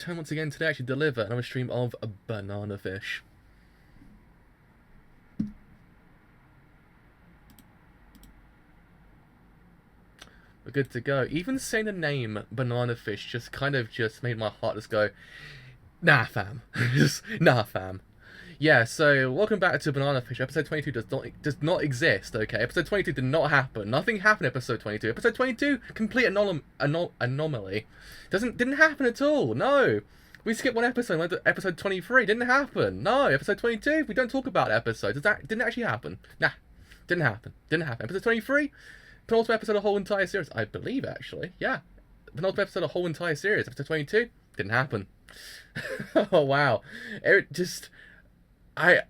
Time once again today actually deliver another stream of a banana fish. We're good to go. Even saying the name banana fish just kind of just made my heart just go, nah fam. Just nah fam. Yeah, so welcome back to Banana Fish. Episode 22 does not exist, okay? Episode 22 did not happen. Nothing happened in episode 22. Episode 22, complete anomaly. Didn't happen at all. No. We skipped one episode, went to episode 23. Didn't happen. No, episode 22, we don't talk about episodes. That didn't actually happen. Nah. Didn't happen. Didn't happen. Episode 23, penultimate episode of the whole entire series. I believe, actually. Yeah. Penultimate episode of the whole entire series. Episode 22, didn't happen. Oh, wow. It just... I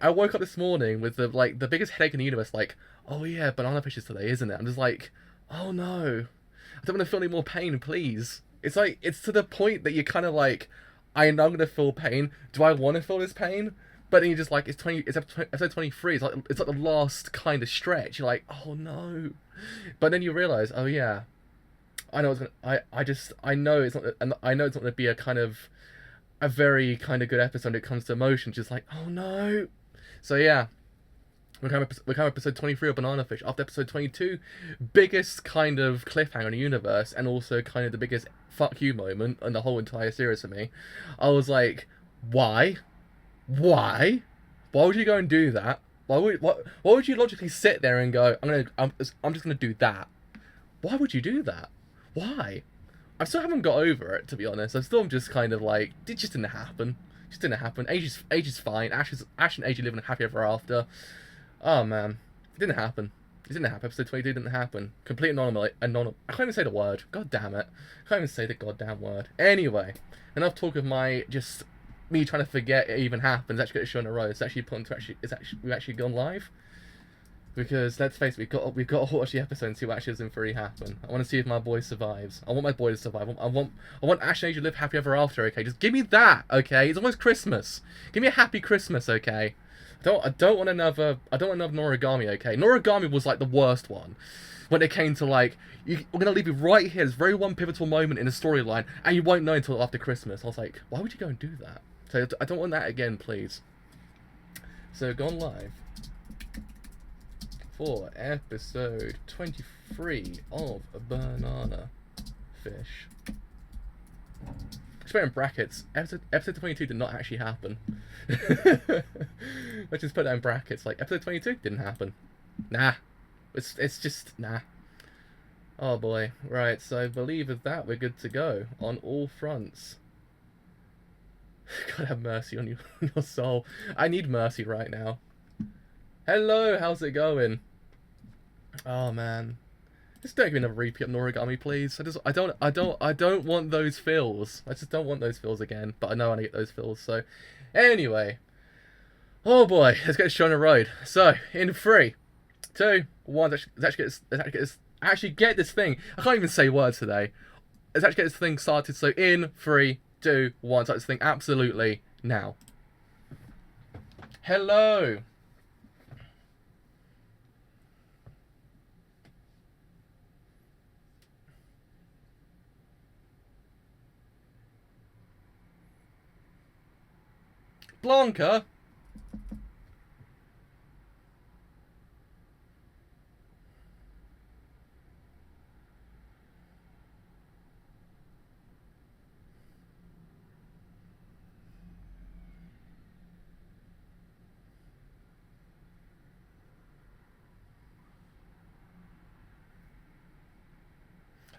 woke up this morning with the biggest headache in the universe, like, oh yeah, banana fish is today, isn't it? I'm just like, oh no. I don't want to feel any more pain, please. It's like, it's to the point that you're kind of like, I know I'm gonna feel pain. Do I want to feel this pain? But then you're just like, it's episode 23, it's like the last kind of stretch. You're like, oh no. But then you realise, oh yeah, I know I know it's not, I know it's not gonna be a very kind of good episode when it comes to emotion. Just like, oh no. So yeah, we're kind of episode 23 of Banana Fish after episode 22, biggest kind of cliffhanger in the universe, and also kind of the biggest fuck you moment in the whole entire series for me. I was like, why would you go and do that? Why would you logically sit there and go, I'm just gonna do that? Why would you do that? Why? I still haven't got over it, to be honest. I'm still just kind of like, it just didn't happen. It just didn't happen. Age is fine. Ash and AJ living happy ever after. Oh man, it didn't happen. It didn't happen. Episode 22 didn't happen. Complete anomaly. I can't even say the word. God damn it. I can't even say the goddamn word. Anyway, enough talk of me trying to forget it even happened. It's actually got a show in a row. It's actually put into we've actually gone live. Because let's face it, we've got to watch the episode and see what actually does in 3 happen. I want to see if my boy survives. I want my boy to survive. I want Ash and AJ to live happy ever after. Okay, just give me that. Okay, it's almost Christmas. Give me a happy Christmas. Okay. I don't want another Noragami. Okay, Noragami was like the worst one. When it came to like, we're gonna leave you right here. There's very one pivotal moment in the storyline, and you won't know until after Christmas. I was like, why would you go and do that? So I don't want that again, please. So gone live for episode 23 of Banana Fish. Just put in brackets. Episode 22 did not actually happen. Let's just put that in brackets. Like, episode 22 didn't happen. Nah. It's just, nah. Oh boy. Right, so I believe with that we're good to go on all fronts. God have mercy on your soul. I need mercy right now. Hello, how's it going? Oh man, just don't give me another repeat of Noragami, please. I don't want those feels. I just don't want those feels again. But I know I want to get those feels. So, anyway, oh boy, let's get shown a road. So, in 3, 2, 1, let's actually get this thing. I can't even say words today. Let's actually get this thing started. So, in 3, 2, 1, start this thing absolutely now. Hello. Blanca?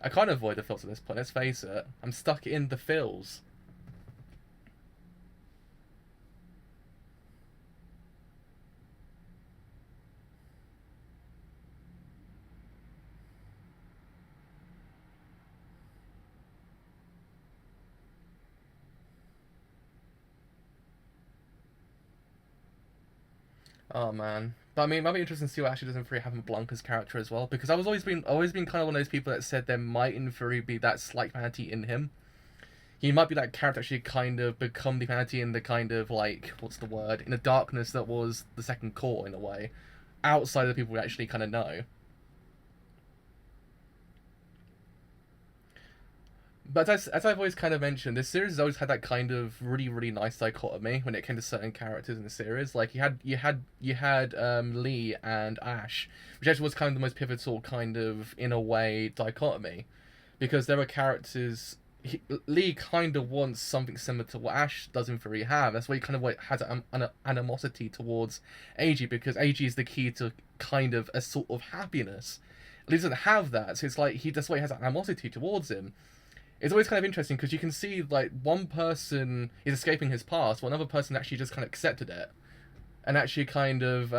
I can't avoid the fills at this point, let's face it. I'm stuck in the fills. Oh man. But I mean, it might be interesting to see what actually does in 3 happen with Blanca's character as well, because I've always been kind of one of those people that said there might in 3 be that slight humanity in him. He might be that character actually kind of become the humanity in the kind of like, what's the word? In the darkness that was the second core in a way. Outside of the people we actually kind of know. But as I've always kind of mentioned, this series has always had that kind of really really nice dichotomy when it came to certain characters in the series. Like you had Lee and Ash, which actually was kind of the most pivotal kind of in a way dichotomy, because there were characters. Lee kind of wants something similar to what Ash doesn't really have. That's why he kind of like has an animosity towards AG, because AG is the key to kind of a sort of happiness. Lee doesn't have that, so it's like that's why he has an animosity towards him. It's always kind of interesting because you can see like one person is escaping his past, while another person actually just kind of accepted it, and actually kind of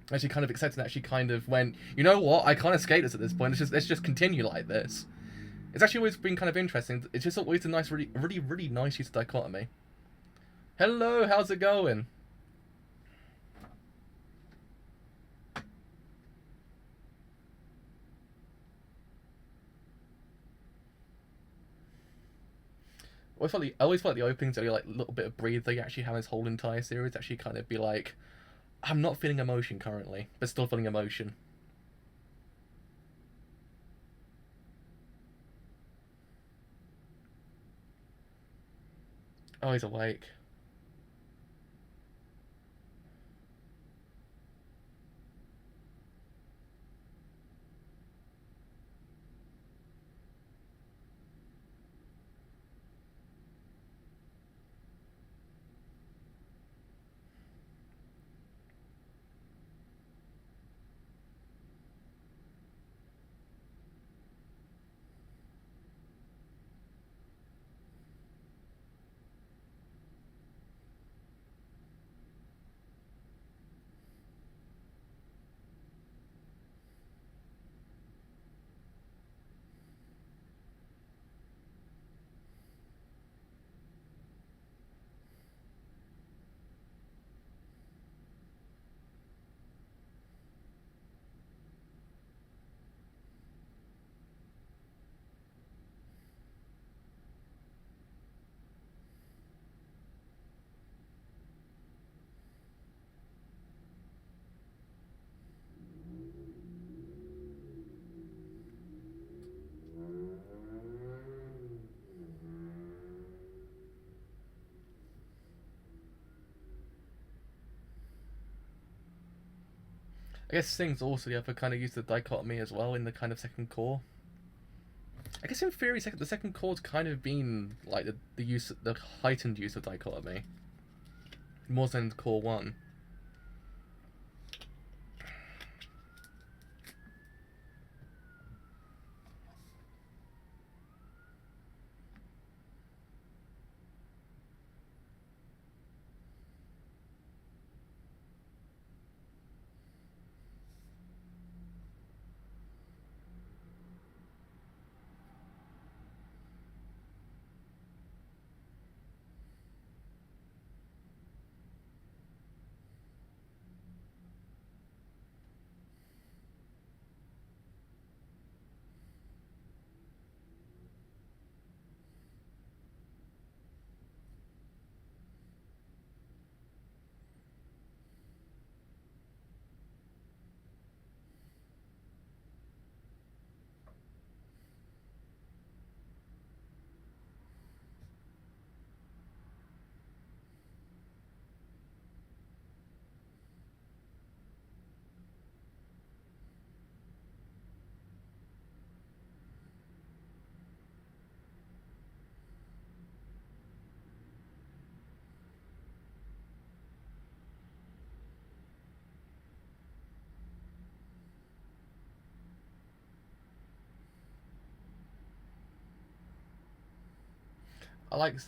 accepted and actually kind of went, you know what, I can't escape this at this point. Let's just continue like this. It's actually always been kind of interesting. It's just always a nice, really, really, really nice use of dichotomy. Hello, how's it going? I always felt the openings are like a little bit of breather you actually have this whole entire series. Actually, kind of be like, I'm not feeling emotion currently, but still feeling emotion. Oh, he's awake. I guess Sing's also the other kind of use of dichotomy as well in the kind of second core. I guess in theory, the second core's kind of been like the heightened use of dichotomy more than core one.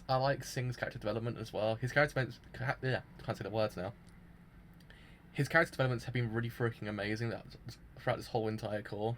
I like Sing's character development as well. His character yeah, can't say the words now. His character developments have been really freaking amazing throughout this whole entire core.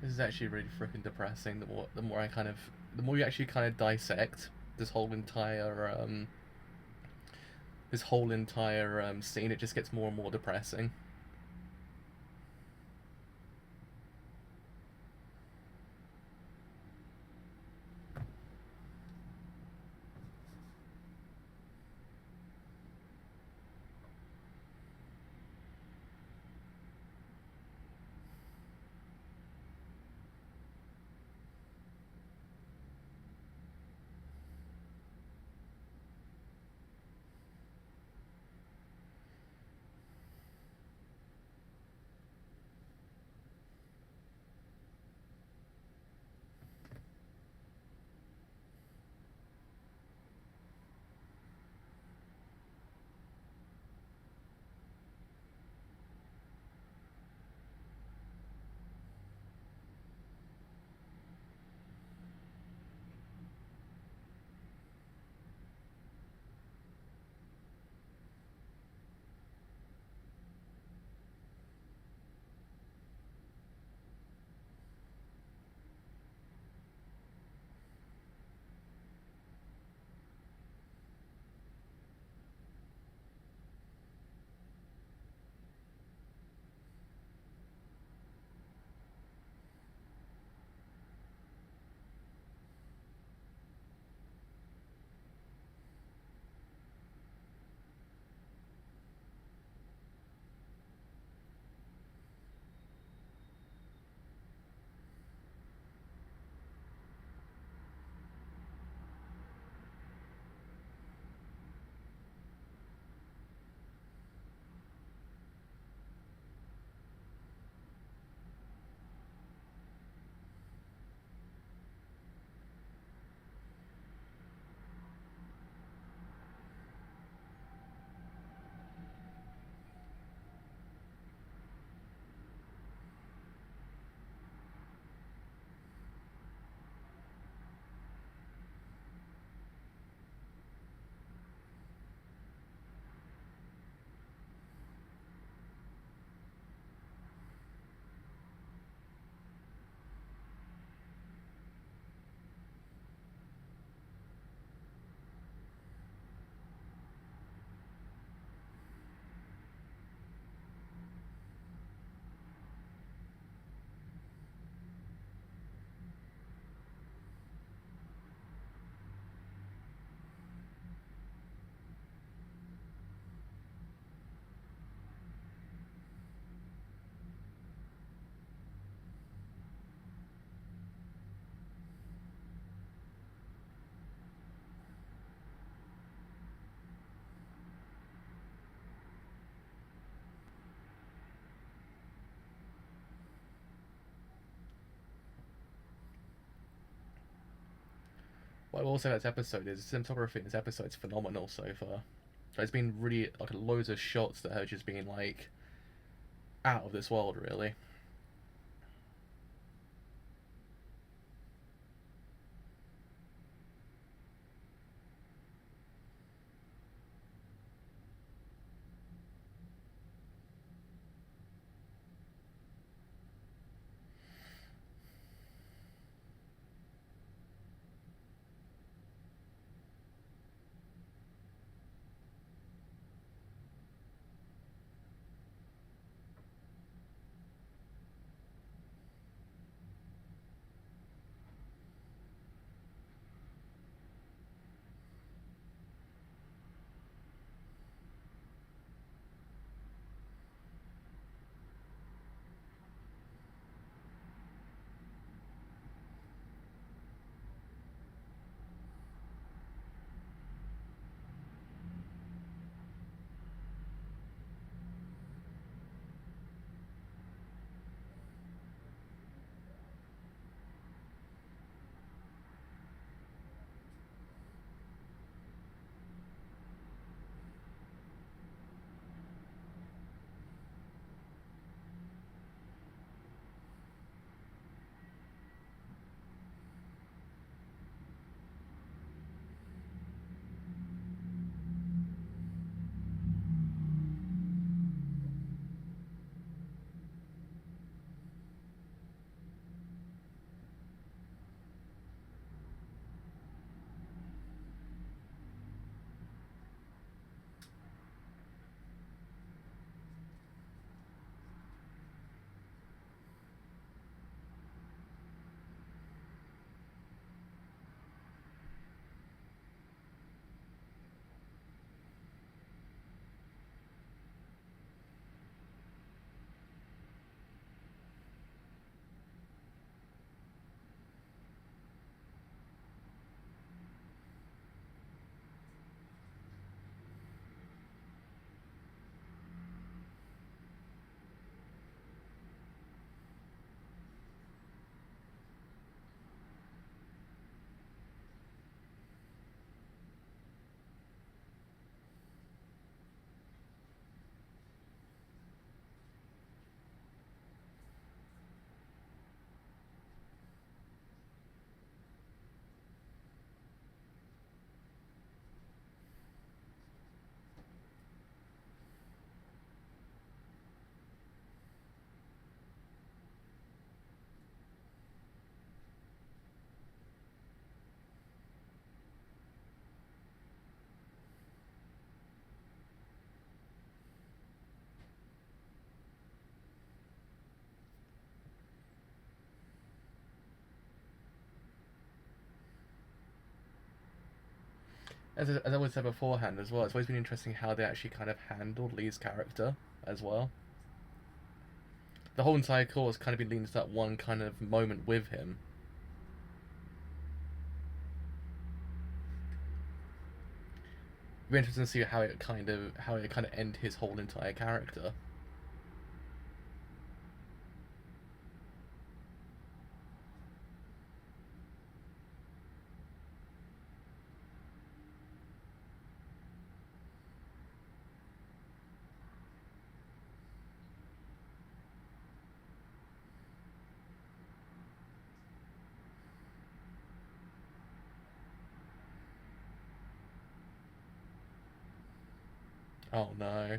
This is actually really freaking depressing. The more you actually kind of dissect this whole entire scene, it just gets more and more depressing. What I will say about this episode is the cinematography in this episode is phenomenal so far. There's been really like loads of shots that have just been like out of this world, really. As I always said beforehand as well, it's always been interesting how they actually kind of handled Lee's character as well. The whole entire course kind of been leading to that one kind of moment with him. Be interesting to see how it kind of end his whole entire character. Oh no.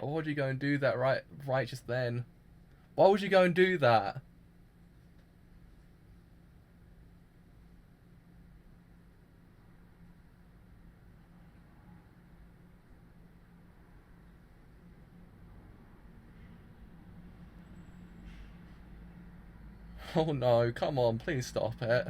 Why would you go and do that right just then? Why would you go and do that? Oh no, come on, please stop it.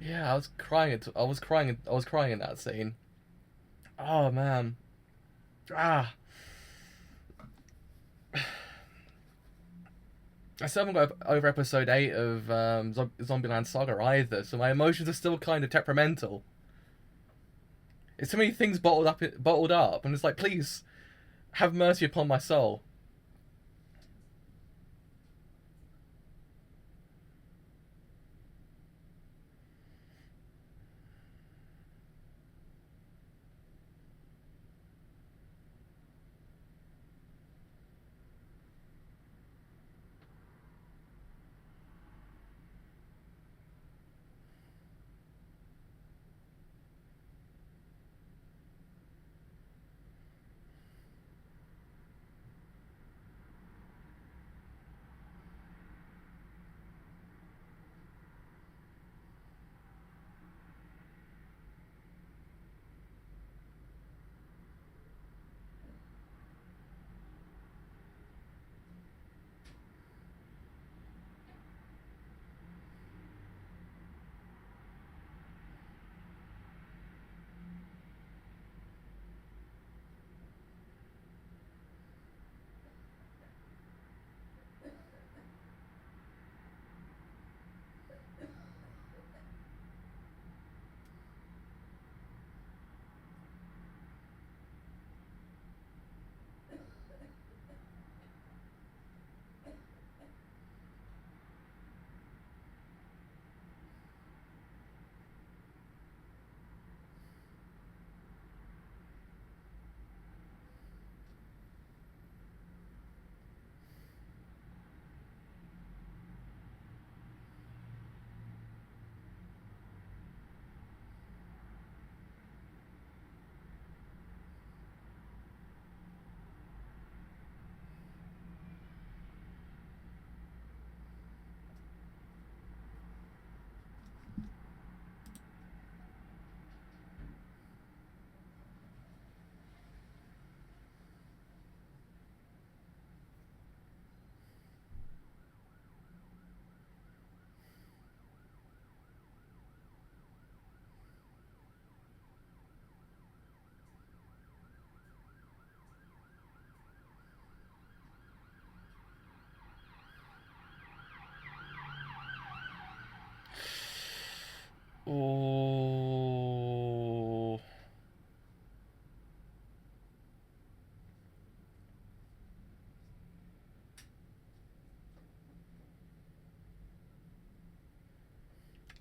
Yeah, I was crying. I was crying. I was crying in that scene. Oh man. Ah. I still haven't got over episode 8 of Zombieland Saga either, so my emotions are still kind of temperamental. It's so many things bottled up, and it's like, please have mercy upon my soul.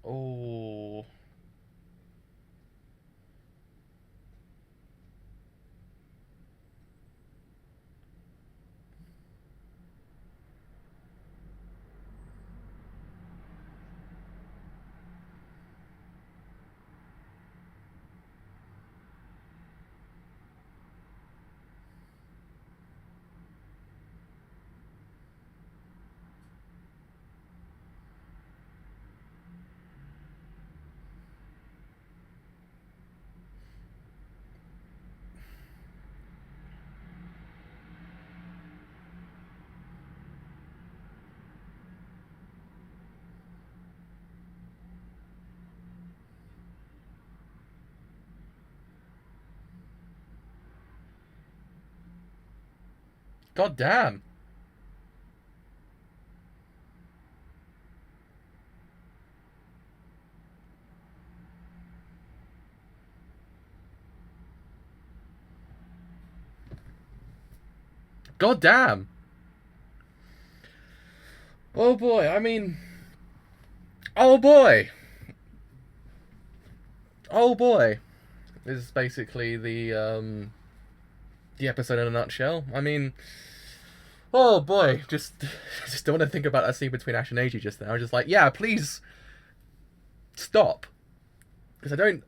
Oh. God damn. God damn. Oh boy, I mean, oh boy. Oh boy. This is basically the episode in a nutshell. I mean, oh boy, just don't want to think about that scene between Ash and Eiji just now. I was just like, yeah, please stop. Because I don't,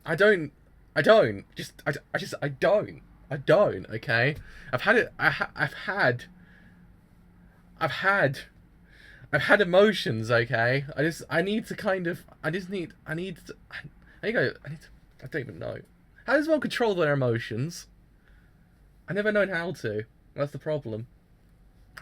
okay? I've had it, I've had I've had emotions, okay? I need to kind of, I need to, I go, I don't even know. How does one control their emotions? I never known how to. That's the problem.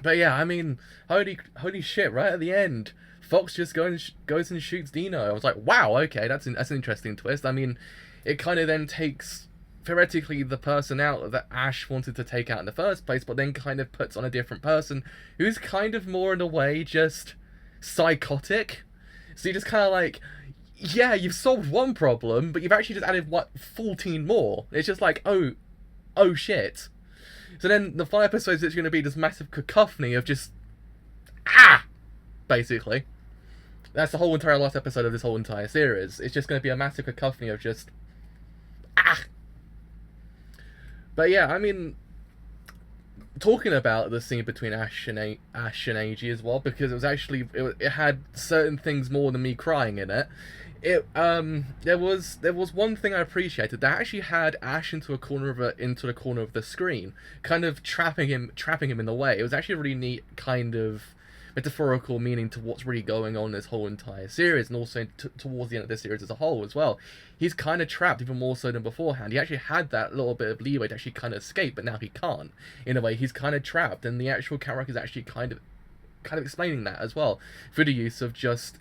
But yeah, I mean, holy shit! Right at the end, Fox just goes and shoots Dino. I was like, wow, okay, that's an interesting twist. I mean, it kind of then takes theoretically the person out that Ash wanted to take out in the first place, but then kind of puts on a different person who's kind of more in a way just psychotic. So you just kind of like, yeah, you've solved one problem, but you've actually just added what 14 more. It's just like, oh shit. So then the final episode is going to be this massive cacophony of just basically. That's the whole entire last episode of this whole entire series. It's just going to be a massive cacophony of just ah. But yeah, I mean, talking about the scene between Ash and Eiji as well, because it was actually it had certain things more than me crying in it. There was one thing I appreciated. They actually had Ash into the corner of the screen, kind of trapping him in the way. It was actually a really neat kind of metaphorical meaning to what's really going on in this whole entire series, and also towards the end of this series as a whole as well. He's kind of trapped even more so than beforehand. He actually had that little bit of leeway to actually kind of escape, but now he can't. In a way, he's kind of trapped, and the actual character is actually kind of explaining that as well through the use of just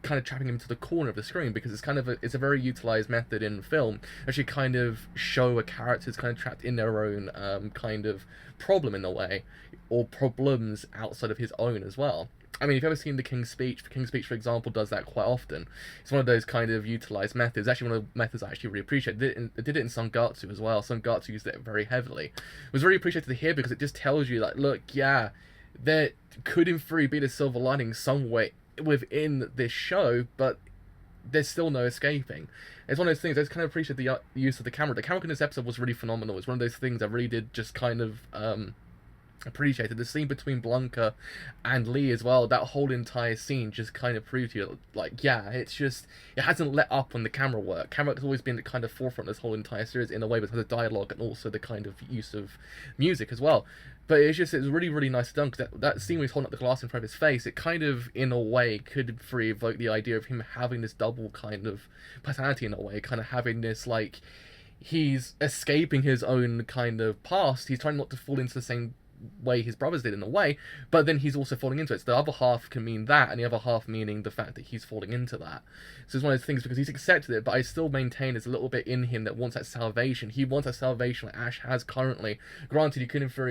kind of trapping him to the corner of the screen, because it's a very utilized method in film, actually kind of show a character's kind of trapped in their own kind of problem in a way, or problems outside of his own as well. I mean, if you've ever seen The King's Speech, for example, does that quite often. It's one of those kind of utilized methods. Actually, one of the methods I actually really appreciate. It did it in Sangatsu as well. Sangatsu used it very heavily. It was really appreciated here because it just tells you, like, look, yeah, there could in theory be the silver lining somewhere within this show, but there's still no escaping. It's one of those things. I just kind of appreciate the use of the camera. The camera in this episode was really phenomenal. It's one of those things I really did just kind of appreciated. The scene between Blanca and Lee as well, that whole entire scene just kind of proved to you, like, yeah, it's just, it hasn't let up on the camera work. Camera has always been the kind of forefront of this whole entire series in a way, because of the dialogue and also the kind of use of music as well. But it was really, really nice done, because that scene when he's holding up the glass in front of his face, it kind of, in a way, could evoke the idea of him having this double kind of personality in a way, kind of having this, like, he's escaping his own kind of past. He's trying not to fall into the same way his brothers did in a way, but then he's also falling into it. So the other half can mean that, and the other half meaning the fact that he's falling into that. So it's one of those things, because he's accepted it, but I still maintain there's a little bit in him that wants that salvation. He wants that salvation that Ash has currently. Granted, you could infer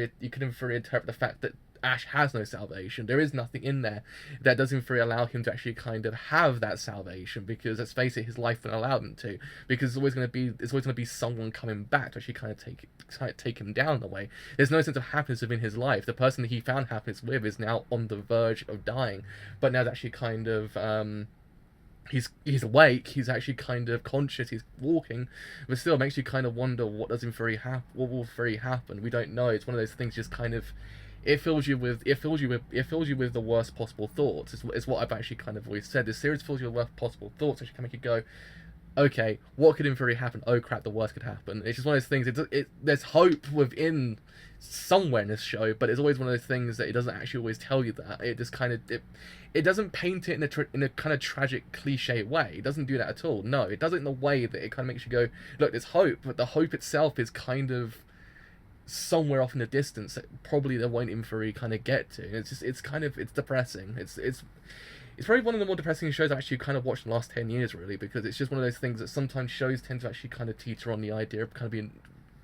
interpret the fact that Ash has no salvation. There is nothing in there that doesn't really allow him to actually kind of have that salvation, because let's face it, his life won't allow him to, because there's always going to be someone coming back to actually kind of take him down in a way. There's no sense of happiness within his life. The person that he found happiness with is now on the verge of dying, but now it's actually kind of he's awake, he's actually kind of conscious, he's walking, but still it makes you kind of wonder what does in theory what will theory happen. We don't know. It's one of those things, just kind of, it fills you with the worst possible thoughts. It's what I've actually kind of always said. This series fills you with the worst possible thoughts, actually can make you go, okay, what could in theory happen? Oh crap, the worst could happen. It's just one of those things. There's hope within somewhere in this show, but it's always one of those things that it doesn't actually always tell you that. It just kind of it doesn't paint it in a kind of tragic cliche way. It doesn't do that at all. No, it does it in a way that it kind of makes you go, look, there's hope, but the hope itself is kind of somewhere off in the distance that probably they won't in theory kind of get to. It's kind of, it's depressing. It's probably one of the more depressing shows I've actually kind of watched in the last 10 years, really, because it's just one of those things that sometimes shows tend to actually kind of teeter on the idea of kind of being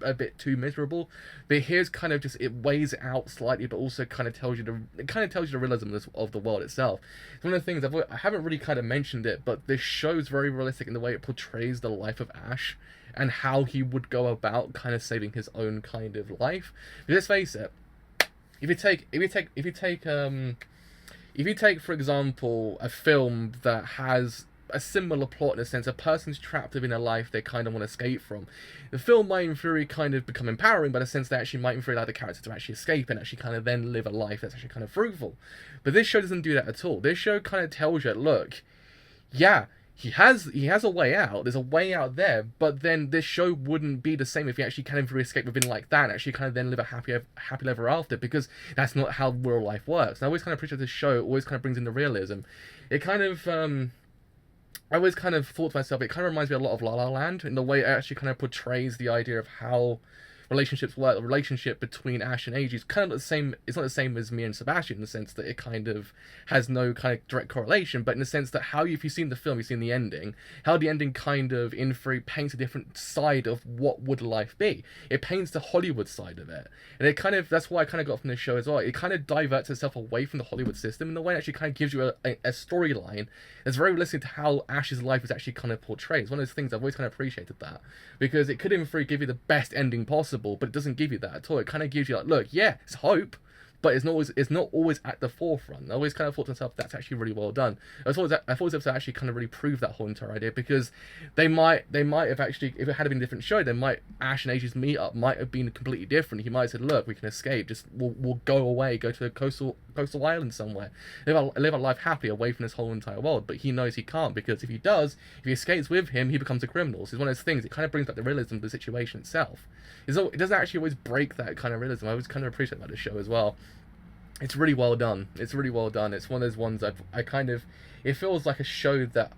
a bit too miserable. But here's kind of just, it weighs it out slightly, but also kind of tells you the realism of the world itself. It's one of the things I haven't really kind of mentioned it, but this show's very realistic in the way it portrays the life of Ash and how he would go about kind of saving his own kind of life. Because let's face it, if you take, for example, a film that has a similar plot in a sense, a person's trapped within a life they kind of want to escape from, the film might in theory kind of become empowering, but in a sense they actually might in theory allow the character to actually escape and actually kind of then live a life that's actually kind of fruitful. But this show doesn't do that at all. This show kind of tells you, look, yeah, he has a way out. There's a way out there, but then this show wouldn't be the same if he actually kind of escape within like that and actually kind of then live a happy ever after, because that's not how real life works. And I always kind of appreciate this show. It always kind of brings in the realism. It kind of I always kind of thought to myself, it kind of reminds me a lot of La La Land in the way it actually kind of portrays the idea of how relationships work. The relationship between Ash and Age is kind of the same. It's not the same as me and Sebastian in the sense that it kind of has no kind of direct correlation, but in the sense that if you've seen the film, you've seen the ending, how the ending kind of in theory paints a different side of what would life be. It paints the Hollywood side of it, and it kind of, that's why I kind of got from this show as well. It kind of diverts itself away from the Hollywood system in the way it actually kind of gives you a storyline that's very realistic to how Ash's life is actually kind of portrayed. It's one of those things I've always kind of appreciated that, because it could in theory give you the best ending possible, but it doesn't give you that at all. It kind of gives you like, look, yeah, it's hope, but it's not always at the forefront. I always kind of thought to myself, that's actually really well done. I thought this episode actually kind of really proved that whole entire idea, because they might have actually, if it had been a different show, then Ash and Age's meetup might have been completely different. He might have said, look, we can escape, just we'll go away, go to a coastal island somewhere, live a life happy away from this whole entire world. But he knows he can't, because if he escapes with him, he becomes a criminal. So it's one of those things, it kind of brings back the realism of the situation itself. It doesn't actually always break that kind of realism. I always kind of appreciate about this show as well. It's really well done. It's really well done. It's one of those ones it feels like a show that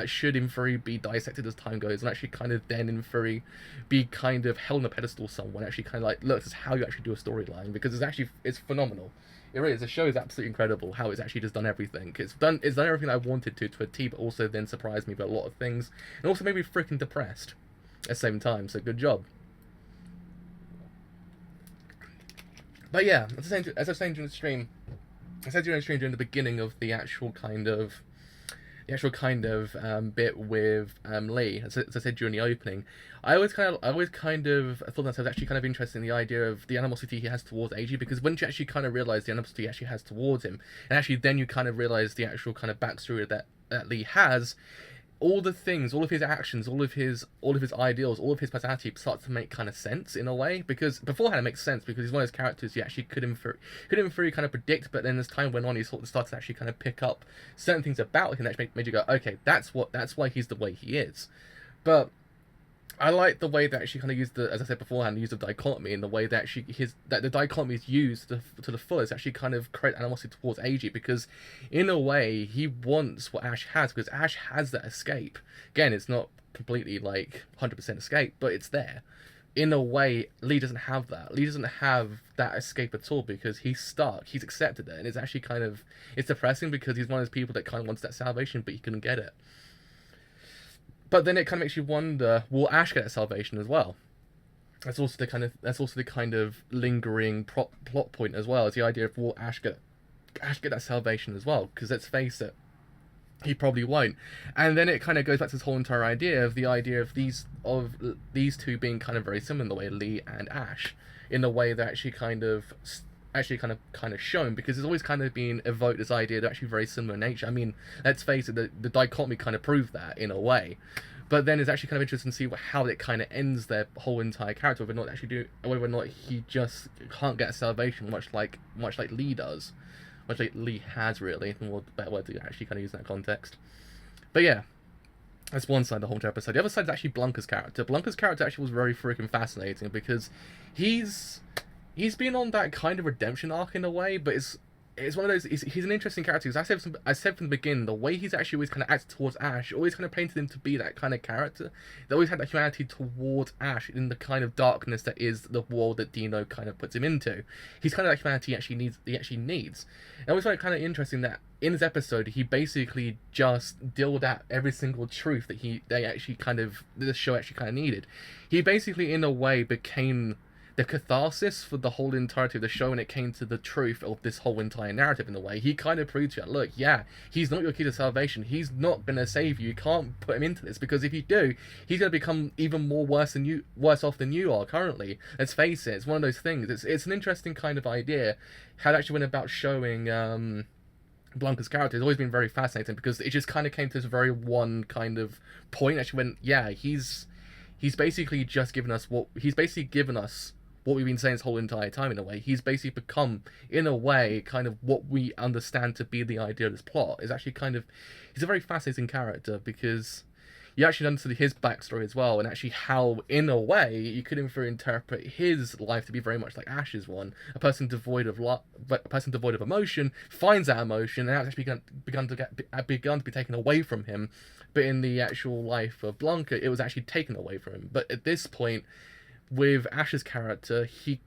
should in theory be dissected as time goes, and actually kind of then in theory be kind of held on a pedestal somewhere, and actually kind of like, look, this is how you actually do a storyline, because it's phenomenal. It really is. The show is absolutely incredible how it's actually just done everything. It's done everything I wanted to a T, but also then surprised me with a lot of things, and also made me freaking depressed at the same time. So good job. But yeah, as I was saying during the stream, during the beginning of the actual kind of bit with Lee, as I said during the opening, I always kind of thought that I was actually kind of interested in the idea of the animosity he has towards AG, because once you actually kind of realize the animosity he actually has towards him, and actually then you kind of realize the actual kind of backstory that Lee has, all of his actions, all of his ideals, all of his personality starts to make kind of sense in a way, because beforehand it makes sense because he's one of those characters you actually could in theory kind of predict, but then as time went on you sort of started to actually kind of pick up certain things about him that made you go, okay, that's why he's the way he is. But I like the way that actually kind of used as I said beforehand, used the dichotomy in the way that actually the dichotomy is used to the fullest, actually kind of create animosity towards AG, because in a way he wants what Ash has, because Ash has that escape. Again, it's not completely like 100% escape, but it's there. In a way, Lee doesn't have that. Lee doesn't have that escape at all, because he's stuck. He's accepted it, and it's actually it's depressing, because he's one of those people that kind of wants that salvation, but he couldn't get it. But then it kind of makes you wonder, will Ash get that salvation as well? That's also the kind of lingering plot point as well, is the idea of, will Ash get that salvation as well? Because let's face it, he probably won't. And then it kind of goes back to this whole entire idea of these two being kind of very similar in the way, Lee and Ash, in the way that actually kind of actually kind of shown, because it's always kind of been evoked this idea they're actually very similar in nature. I mean, let's face it, the dichotomy kind of proved that in a way. But then it's actually kind of interesting to see how it kind of ends their whole entire character, whether or not he just can't get salvation, much like Lee does, much like Lee has, really. More better word to actually kind of use in that context. But yeah, that's one side of the whole episode. The other side is actually Blanca's character. Blanca's character actually was very freaking fascinating, because he's been on that kind of redemption arc in a way, but it's one of those. He's an interesting character, because I said from the beginning, the way he's actually always kind of acted towards Ash, always kind of painted him to be that kind of character. They always had that humanity towards Ash in the kind of darkness that is the world that Dino kind of puts him into. He's kind of that humanity he actually needs. And I always find it kind of interesting that in this episode, he basically just dealt out every single truth that the show actually kind of needed. He basically, in a way, became the catharsis for the whole entirety of the show when it came to the truth of this whole entire narrative. In a way, he kind of proved to you, look, yeah, he's not your key to salvation, he's not going to save you can't put him into this, because if you do, he's going to become even worse off than you are currently. Let's face it, it's one of those things. It's an interesting kind of idea how it actually went about showing Blanca's character. Has always been very fascinating, because it just kind of came to this very one kind of point actually when, yeah, he's basically just given us what we've been saying this whole entire time. In a way, he's basically become, in a way, kind of what we understand to be the idea of this plot. Is actually he's a very fascinating character, because you actually understand his backstory as well, and actually how, in a way, you could interpret his life to be very much like Ash's one. A person devoid of emotion finds that emotion, and now it's actually begun to be taken away from him. But in the actual life of Blanca, it was actually taken away from him. But at this point, with Ash's character, he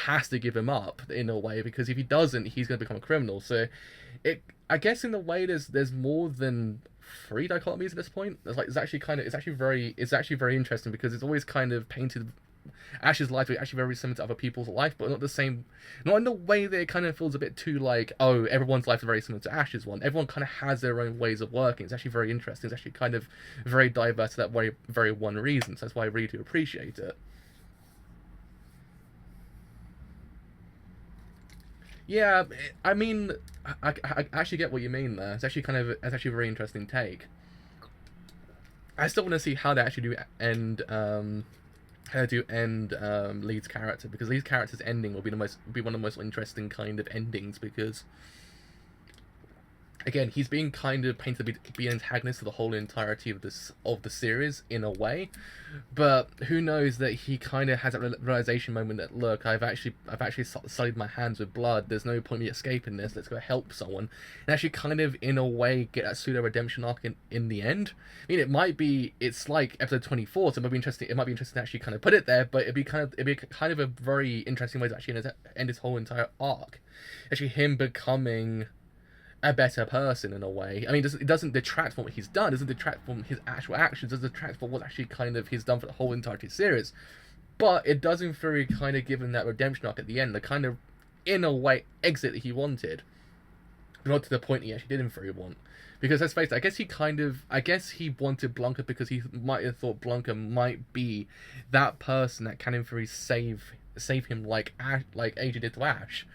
has to give him up in a way, because if he doesn't, he's going to become a criminal. So, I guess in a way, there's more than 3 dichotomies at this point. It's actually very interesting, because it's always kind of painted Ash's life is actually very similar to other people's life, but not in the way that it kind of feels a bit too like, oh, everyone's life is very similar to Ash's one. Everyone kind of has their own ways of working. It's actually very interesting. It's actually kind of very diverse for that very one reason. So that's why I really do appreciate it. Yeah, I mean, I actually get what you mean there. It's actually a very interesting take. I still want to see how they actually do end Lee's character, because Lee's character's ending will be one of the most interesting kind of endings, because again, he's being kind of painted to be an antagonist for the whole entirety of the series in a way, but who knows that he kind of has that realization moment that, look, I've actually sullied my hands with blood. There's no point in me escaping this. Let's go help someone, and actually kind of in a way get that pseudo redemption arc in the end. I mean, it's like episode 24, so it might be interesting. It might be interesting to actually kind of put it there, but it'd be kind of a very interesting way to actually end this whole entire arc. Actually, him becoming a better person in a way. I mean, it doesn't detract from what he's done. It doesn't detract from his actual actions. It doesn't detract from what actually kind of he's done for the whole entire series. But it does in theory kind of give him that redemption arc at the end, the kind of, in a way, exit that he wanted. But not to the point he actually did in theory want. Because let's face it, I guess he wanted Blanca because he might have thought Blanca might be that person that can in theory save him like AJ did to Ash.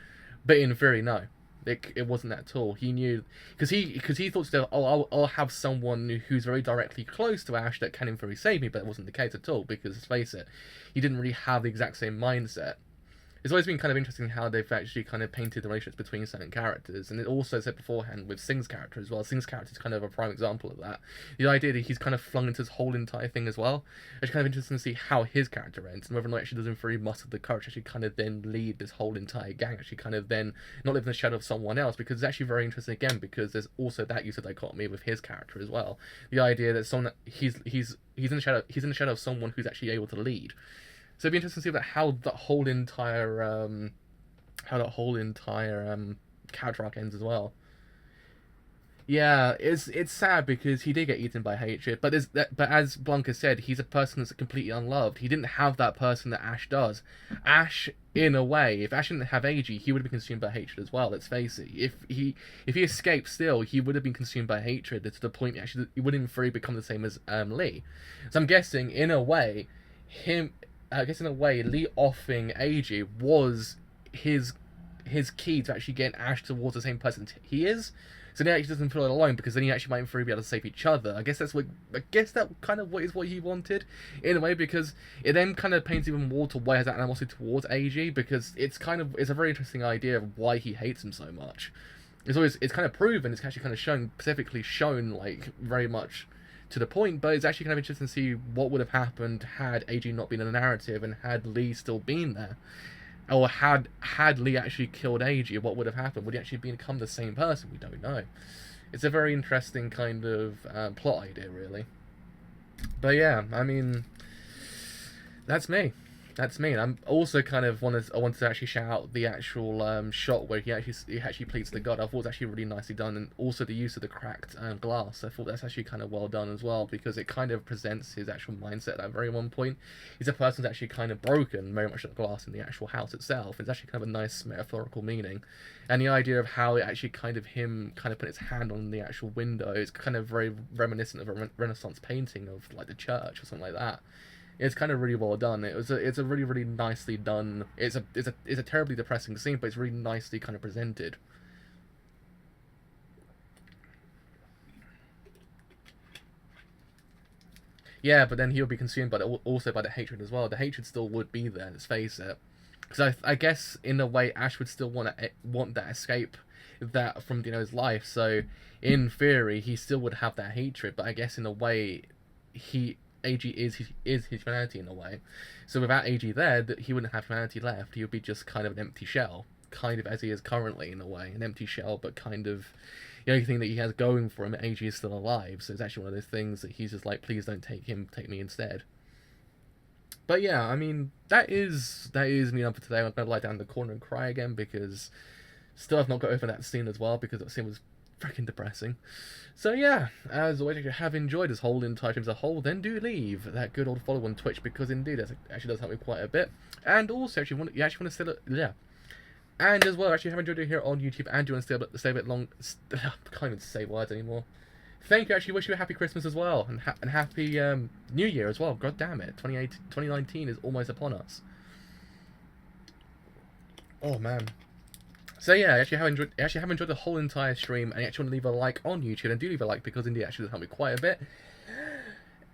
But in theory, no. It wasn't that at all. He knew, because he thought still, oh, I'll have someone who's very directly close to Ash that can in theory save me, but it wasn't the case at all, because let's face it, he didn't really have the exact same mindset. It's always been kind of interesting how they've actually kind of painted the relationships between certain characters, and it also said beforehand with Singh's character as well. Singh's character is kind of a prime example of that. The idea that he's kind of flung into this whole entire thing as well. It's kind of interesting to see how his character ends, and whether or not actually doesn't really muster the courage to actually kind of then lead this whole entire gang, actually kind of then not live in the shadow of someone else, because it's actually very interesting again, because there's also that use of dichotomy with his character as well. The idea that he's in the shadow of someone who's actually able to lead. So it'd be interesting to see about how that whole entire character arc ends as well. Yeah, it's sad because he did get eaten by hatred, but as Blanca said, he's a person that's completely unloved. He didn't have that person that Ash does. Ash, in a way, if Ash didn't have AG, he would have been consumed by hatred as well. Let's face it. If he escaped still, he would have been consumed by hatred to the point he wouldn't free become the same as Lee. So I'm guessing in a way, Lee offing AG was his his key to actually getting Ash towards the same person he is. So then he actually doesn't feel alone, because then he actually might in theory be able to save each other. I guess that kind of what he wanted in a way, because it then kind of paints even more to why he has that animosity towards AG, because it's a very interesting idea of why he hates him so much. It's kind of proven, it's actually kind of specifically shown like very much to the point, but it's actually kind of interesting to see what would have happened had AG not been in the narrative and had Lee still been there. Or had Lee actually killed AG, what would have happened? Would he actually become the same person? We don't know. It's a very interesting kind of plot idea, really. But yeah, I mean, that's me. And I'm also kind of I wanted to actually shout out the actual shot where he actually pleads to God. I thought it was actually really nicely done, and also the use of the cracked glass. I thought that's actually kind of well done as well, because it kind of presents his actual mindset at that very one point. He's a person who's actually kind of broken very much like the glass in the actual house itself. It's actually kind of a nice metaphorical meaning, and the idea of how it actually him put his hand on the actual window is kind of very reminiscent of a Renaissance painting of like the church or something like that. It's kind of really well done. It's a really, really nicely done. It's a terribly depressing scene, but it's really nicely kind of presented. Yeah, but then he'll be consumed also by the hatred as well. The hatred still would be there. Let's face it. Because I guess in a way Ash would still want that escape from Dino's life. So in theory he still would have that hatred, but I guess in a way AG is his humanity in a way. So without AG there, he wouldn't have humanity left. He would be just kind of an empty shell, kind of as he is currently in a way, an empty shell, but kind of the only thing that he has going for him, AG is still alive. So it's actually one of those things that he's just like, please don't take him, take me instead. But yeah, I mean, that is me up for today. I'm gonna lie down in the corner and cry again, because still I've not got over that scene as well, because that scene was freaking depressing. So yeah, as always, if you have enjoyed this whole entire stream as a whole, then do leave that good old follow on Twitch, because indeed it actually does help me quite a bit. And also, you want to stay, yeah. And as well, actually, have enjoyed it here on YouTube, and you want to stay a bit long. I can't even say words anymore. Thank you. Actually, wish you a happy Christmas as well, and happy New Year as well. God damn it, 2019 is almost upon us. Oh man. So yeah, I actually have enjoyed the whole entire stream, and you actually want to leave a like on YouTube, and do leave a like, because indeed it actually does help me quite a bit.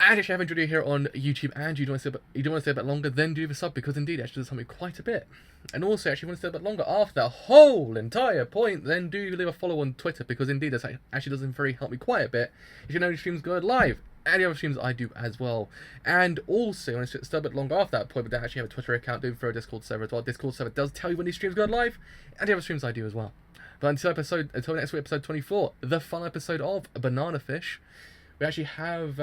And if you have enjoyed it here on YouTube, and you do want to stay a bit longer, then do leave a sub, because indeed it actually does help me quite a bit. And also, if you want to stay a bit longer after that whole entire point, then do leave a follow on Twitter, because indeed that actually does very help me quite a bit. If you know the streams go live, and the other streams I do as well. And also, when it's still a bit longer after that point, but I actually have a Twitter account, do for a Discord server as well. Discord server does tell you when these streams go live, and the other streams I do as well. But until next week, episode 24, the final episode of Banana Fish, we actually have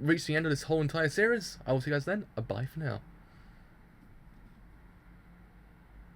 reached the end of this whole entire series. I will see you guys then. Bye for now.